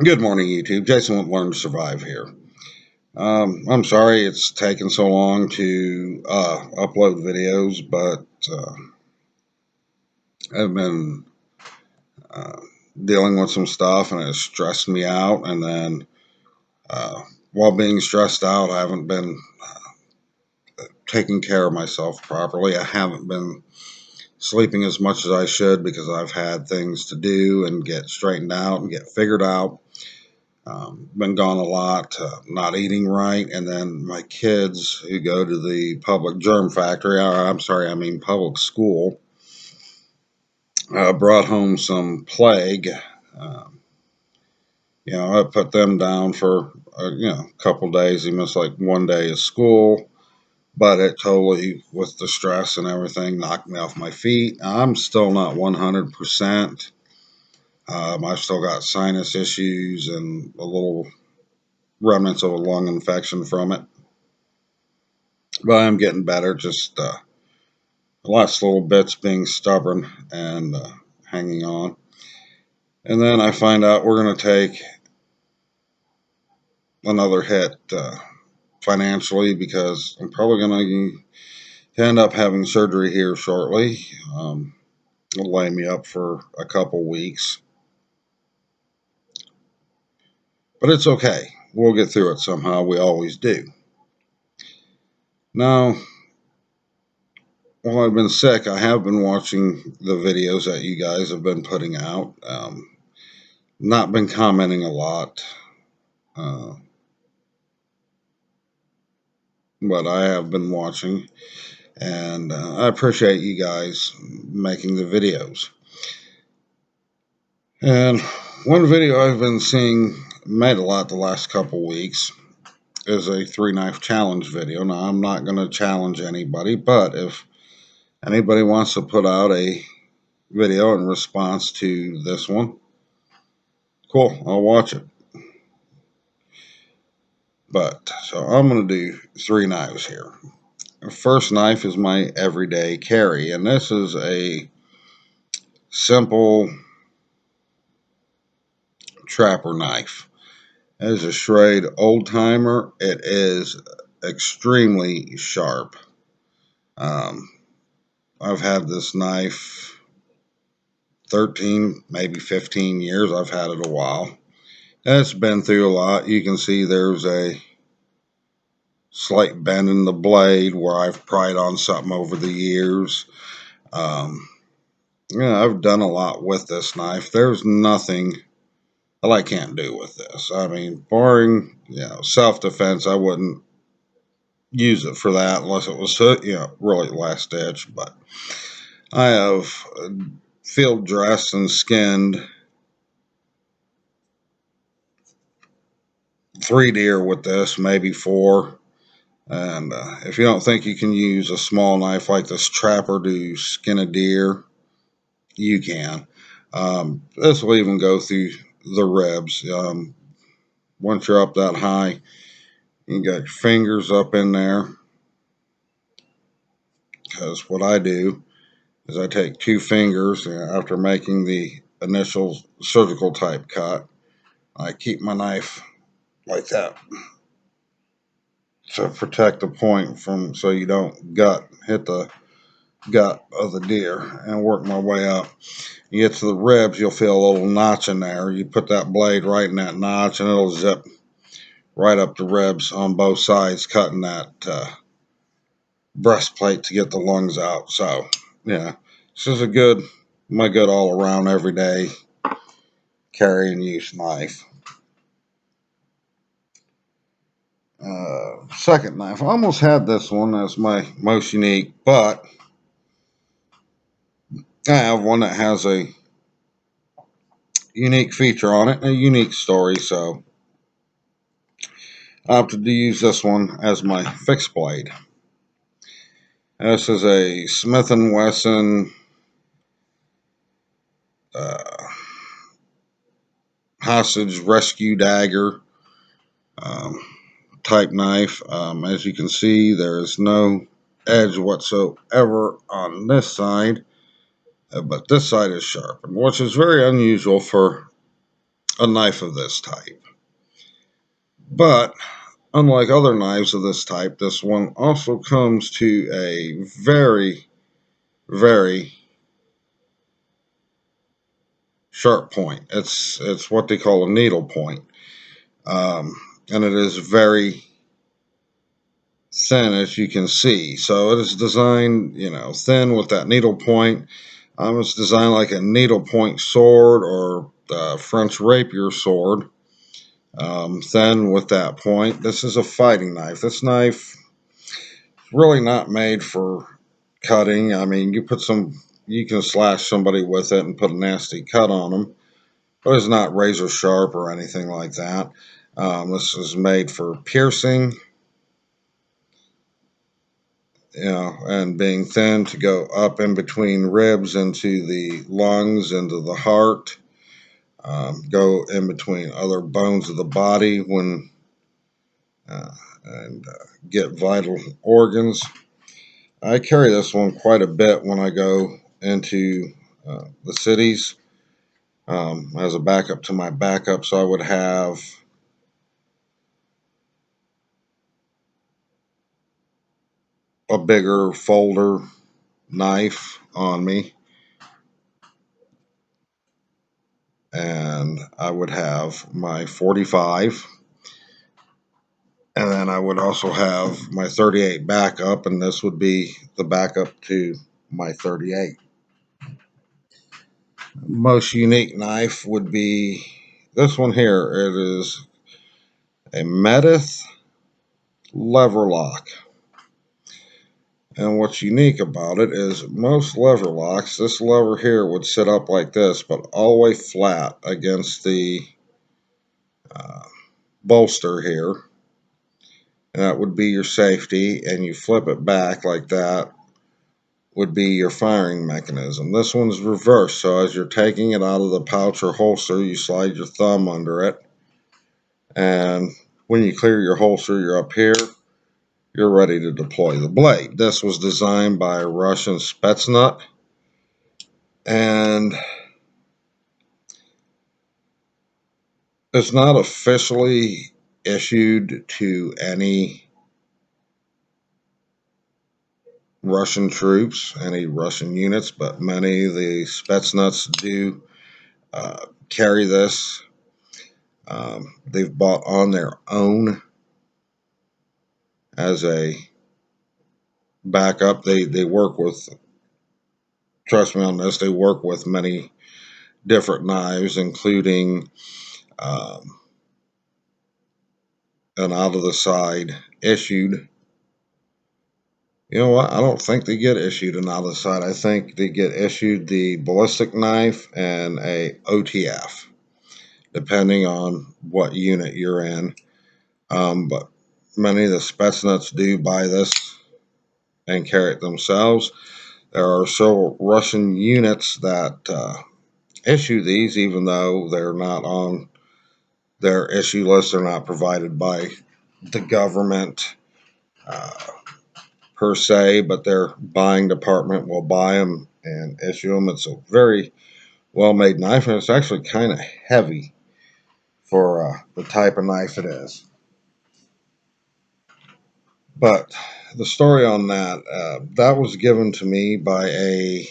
Good morning, YouTube. Jason with Learn to Survive here. I'm sorry it's taken so long to upload videos, but I've been uh, dealing with some stuff and it's stressed me out. And then uh, while being stressed out, I haven't been taking care of myself properly. I haven't been sleeping as much as I should because I've had things to do and get straightened out and get figured out. Been gone a lot, not eating right, and then my kids who go to the public germ factory, or I'm sorry, I mean public school, brought home some plague. Um, I put them down for a couple days. He missed like one day of school, but it totally, with the stress and everything, knocked me off my feet. I'm still not 100%. I've still got sinus issues and a little remnants of a lung infection from it. But I'm getting better. Just last little bits being stubborn and hanging on. And then I find out we're going to take another hit financially because I'm probably going to end up having surgery here shortly. It'll lay me up for a couple weeks. But it's okay. We'll get through it somehow. We always do. Now, while I've been sick, I have been watching the videos that you guys have been putting out. Not been commenting a lot. Uh, but I have been watching, and I appreciate you guys making the videos. And one video I've been seeing made a lot the last couple weeks is a 3-knife challenge video. Now, I'm not going to challenge anybody, but if anybody wants to put out a video in response to this one, cool, I'll watch it. But so I'm going to do 3 knives here. The first knife is my everyday carry, and this is a simple trapper knife. It is a Schrade old timer. It is extremely sharp. Um, I've had this knife 13, maybe 15 years. I've had it a while. It's been through a lot. You can see there's a slight bend in the blade where I've pried on something over the years. Um, I've done a lot with this knife. There's nothing that I can't do with this. I mean, barring self-defense, I wouldn't use it for that unless it was really last ditch. But I have field dressed and skinned 3 deer with this, maybe 4. And if you don't think you can use a small knife like this trapper to skin a deer, you can. This will even go through the ribs. Once you're up that high, you got your fingers up in there. Because what I do is I take 2 fingers after making the initial surgical type cut. I keep my knife like that to protect the point from so you don't hit the gut of the deer and work my way up. You get to the ribs, you'll feel a little notch in there. You put that blade right in that notch and it'll zip right up the ribs on both sides, cutting that breastplate to get the lungs out. So, yeah, this is my good all around everyday carry and use knife. Second knife. I almost had this one as my most unique, but I have one that has a unique feature on it, a unique story, so I opted to use this one as my fixed blade. This is a Smith & Wesson uh, hostage rescue dagger um, type knife. As you can see, there is no edge whatsoever on this side, but this side is sharpened, which is very unusual for a knife of this type. But unlike other knives of this type, this one also comes to a very, very sharp point. It's what they call a needle point, um, and it is very thin, as you can see. So it is designed, thin with that needle point. It's designed like a needle point sword or French rapier sword. Thin with that point. This is a fighting knife. This knife is really not made for cutting. I mean, you can slash somebody with it and put a nasty cut on them, but it's not razor sharp or anything like that. This is made for piercing, and being thin to go up in between ribs into the lungs, into the heart, go in between other bones of the body uh, and get vital organs. I carry this one quite a bit when I go into the cities as a backup to my backup. So I would have a bigger folder knife on me, and I would have my 45, and then I would also have my 38 backup, and this would be the backup to my 38. Most unique knife would be this one here. It is a Medith lever lock. And what's unique about it is most lever locks, this lever here would sit up like this, but all the way flat against the uh, bolster here. And that would be your safety, and you flip it back like that would be your firing mechanism. This one's reversed, so as you're taking it out of the pouch or holster, you slide your thumb under it, and when you clear your holster, you're up here, you're ready to deploy the blade. This was designed by a Russian Spetsnaz, and it's not officially issued to any Russian troops, any Russian units, but many of the Spetsnaz do carry this. They've bought on their own as a backup. They work with, trust me on this, they work with many different knives, including um, an out of the side issued. You know what? I don't think they get issued an out of the side. I think they get issued the ballistic knife and a OTF, depending on what unit you're in. But many of the Spetsnaz do buy this and carry it themselves. There are several Russian units that issue these, even though they're not on their issue list. They're not provided by the government uh, per se, but their buying department will buy them and issue them. It's a very well made knife, and it's actually kind of heavy for the type of knife it is. But the story on that, that was given to me by a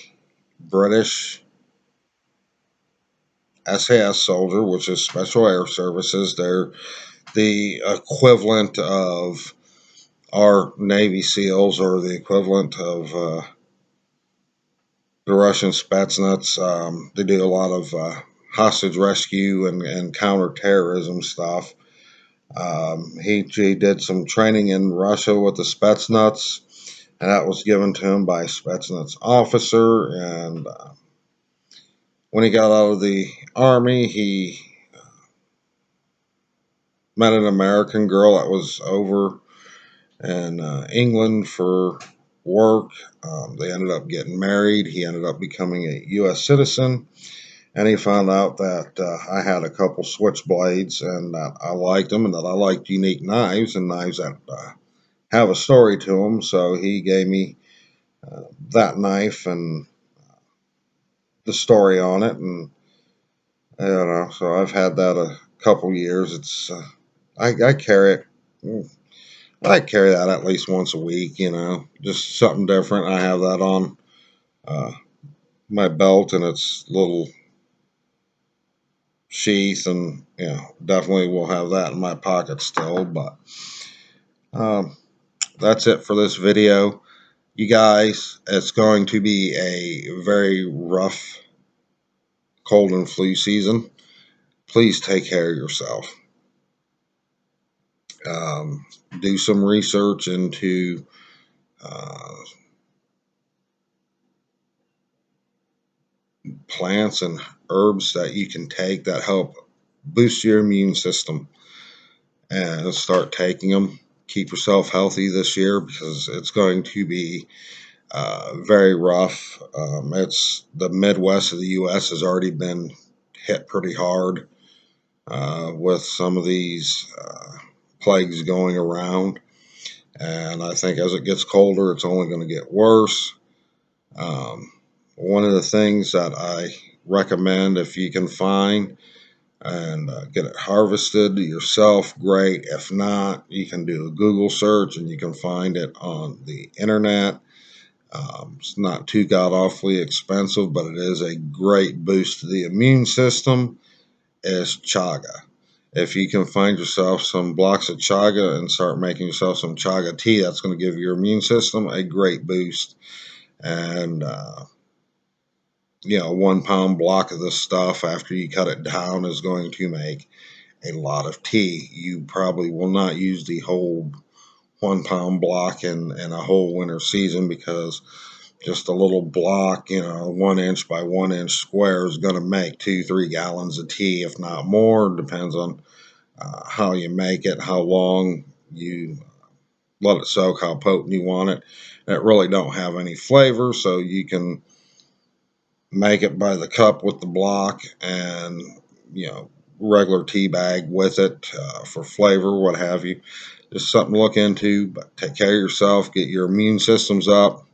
British SAS soldier, which is Special Air Services. They're the equivalent of our Navy SEALs, or the equivalent of the Russian Spetsnaz. They do a lot of hostage rescue and counterterrorism stuff. He did some training in Russia with the Spetsnaz, and that was given to him by a Spetsnaz officer. And when he got out of the Army, he met an American girl that was over in England for work. They ended up getting married. He ended up becoming a U.S. citizen, and he found out that I had a couple switchblades and that I liked them and that I liked unique knives and knives that have a story to them. So he gave me that knife and the story on it, and So I've had that a couple years. It's I carry it. I carry that at least once a week. Just something different. I have that on uh, my belt, and its little sheath, and definitely will have that in my pocket still. But um, that's it for this video, you guys. It's going to be a very rough cold and flu season. Please take care of yourself. Um, do some research into uh, plants and herbs that you can take that help boost your immune system, and start taking them. Keep yourself healthy this year because it's going to be very rough. It's the Midwest of the U.S. has already been hit pretty hard with some of these plagues going around. And I think as it gets colder, it's only going to get worse. Um, One of the things that I recommend, if you can find and get it harvested yourself, great. If not, you can do a Google search and you can find it on the internet. It's not too god awfully expensive, but it is a great boost to the immune system. Is chaga. If you can find yourself some blocks of chaga and start making yourself some chaga tea, that's going to give your immune system a great boost. And 1 pound block of this stuff, after you cut it down, is going to make a lot of tea. You probably will not use the whole 1 pound block in a whole winter season, because just a little block, 1 inch by 1 inch square, is going to make 2-3 gallons of tea, if not more. Depends on how you make it, how long you let it soak, how potent you want it. It really don't have any flavor, so you can make it by the cup with the block, and regular tea bag with it for flavor, what have you. Just something to look into. But take care of yourself, get your immune systems up,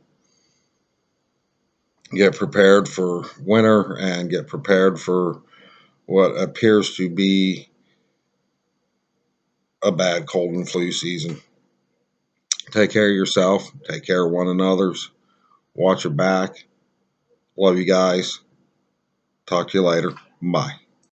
get prepared for winter, and get prepared for what appears to be a bad cold and flu season. Take care of yourself, take care of one another's, watch your back. Love you guys. Talk to you later. Bye.